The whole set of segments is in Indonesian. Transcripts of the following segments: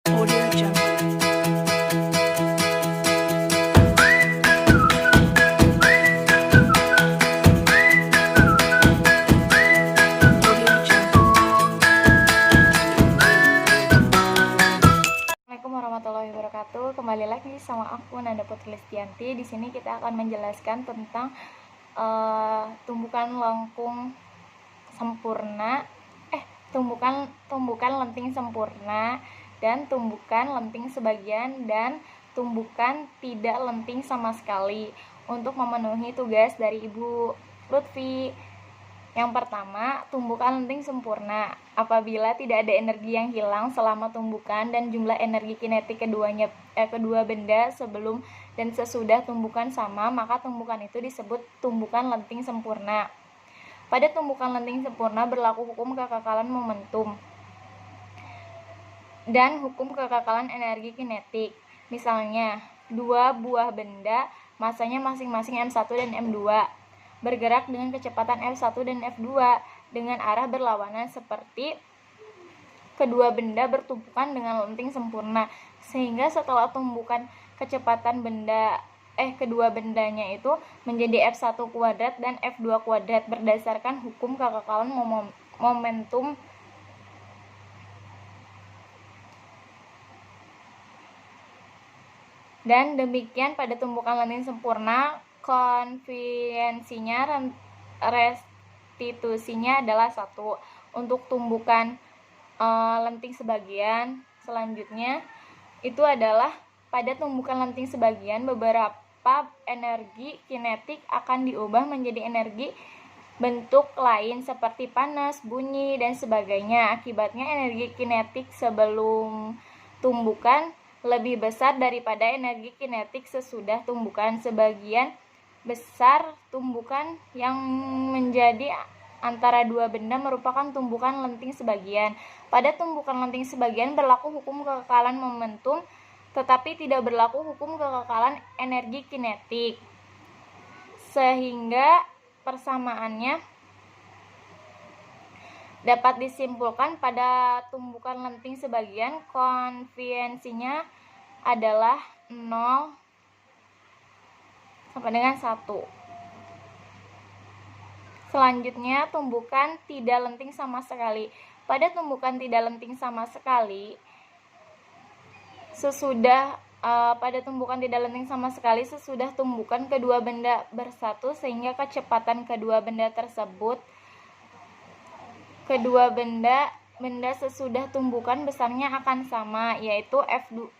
Audio Jungle. Audio Jungle. Assalamualaikum warahmatullahi wabarakatuh. Kembali lagi sama aku Nanda Putri Listianti. Di sini kita akan menjelaskan tentang tumbukan lengkung sempurna, tumbukan lenting sempurna dan tumbukan lenting sebagian dan tumbukan tidak lenting sama sekali untuk memenuhi tugas dari Ibu Lutfi. Yang pertama, tumbukan lenting sempurna. Apabila tidak ada energi yang hilang selama tumbukan dan jumlah energi kinetik kedua benda sebelum dan sesudah tumbukan sama, maka tumbukan itu disebut tumbukan lenting sempurna. Pada tumbukan lenting sempurna berlaku hukum kekekalan momentum dan hukum kekekalan energi kinetik. Misalnya, dua buah benda masanya masing-masing M1 dan M2 bergerak dengan kecepatan F1 dan F2 dengan arah berlawanan seperti kedua benda bertumpukan dengan lenting sempurna, sehingga setelah tumbukan kecepatan kedua bendanya itu menjadi F1 kuadrat dan F2 kuadrat berdasarkan hukum kekekalan momentum. Dan demikian pada tumbukan lenting sempurna, konvensinya restitusinya adalah 1. Untuk tumbukan lenting sebagian selanjutnya itu adalah pada tumbukan lenting sebagian beberapa energi kinetik akan diubah menjadi energi bentuk lain seperti panas, bunyi, dan sebagainya. Akibatnya energi kinetik sebelum tumbukan lebih besar daripada energi kinetik sesudah tumbukan. Sebagian besar tumbukan yang menjadi antara dua benda merupakan tumbukan lenting sebagian. Pada tumbukan lenting sebagian berlaku hukum kekekalan momentum, tetapi tidak berlaku hukum kekekalan energi kinetik. Sehingga persamaannya dapat disimpulkan pada tumbukan lenting sebagian konvensinya adalah 0 sampai dengan 1. Selanjutnya, tumbukan tidak lenting sama sekali. Pada tumbukan tidak lenting sama sekali, sesudah tumbukan kedua benda bersatu, sehingga kecepatan kedua benda sesudah tumbukan besarnya akan sama, yaitu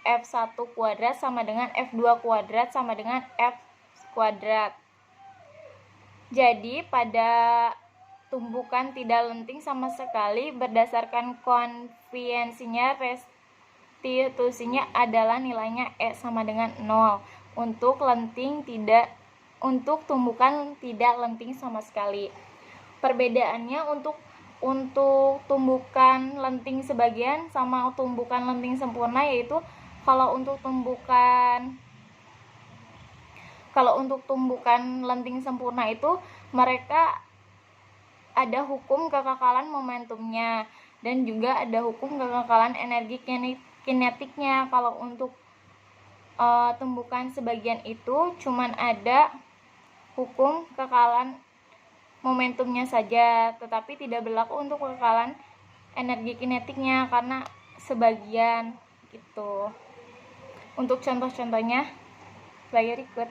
F1 kuadrat sama dengan F2 kuadrat sama dengan F kuadrat. Jadi pada tumbukan tidak lenting sama sekali, berdasarkan konvensinya restitusinya adalah nilainya E sama dengan 0 untuk tumbukan tidak lenting sama sekali. Perbedaannya untuk tumbukan lenting sebagian sama tumbukan lenting sempurna, yaitu kalau untuk tumbukan lenting sempurna itu mereka ada hukum kekekalan momentumnya dan juga ada hukum kekekalan energi kinetiknya. Kalau untuk tumbukan sebagian itu cuman ada hukum kekekalan momentumnya saja, tetapi tidak berlaku untuk kekekalan energi kinetiknya karena sebagian gitu. Untuk contoh-contohnya berikut.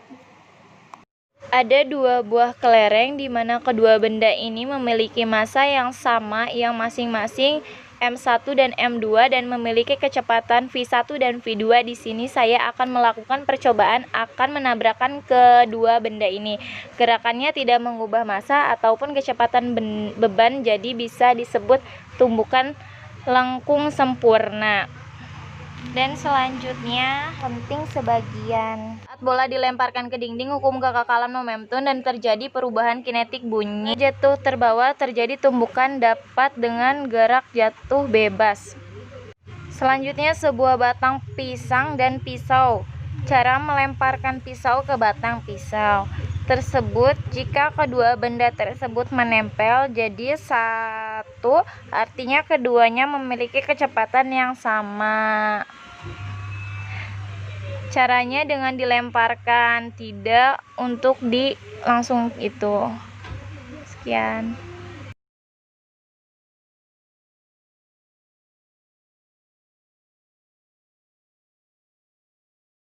Ada dua buah kelereng di mana kedua benda ini memiliki massa yang sama yang masing-masing M1 dan M2 dan memiliki kecepatan V1 dan V2. Di sini saya akan melakukan percobaan akan menabrakkan kedua benda ini. Gerakannya tidak mengubah massa ataupun kecepatan beban, jadi bisa disebut tumbukan lengkung sempurna. Dan selanjutnya lenting sebagian. Saat bola dilemparkan ke dinding, hukum kekekalan momentum dan terjadi perubahan kinetik bunyi. Jatuh terbawa terjadi tumbukan dapat dengan gerak jatuh bebas. Selanjutnya sebuah batang pisang dan pisau. Cara melemparkan pisau ke batang pisau tersebut, jika kedua benda tersebut menempel jadi satu, artinya keduanya memiliki kecepatan yang sama. Caranya dengan dilemparkan, tidak untuk di langsung itu. Sekian.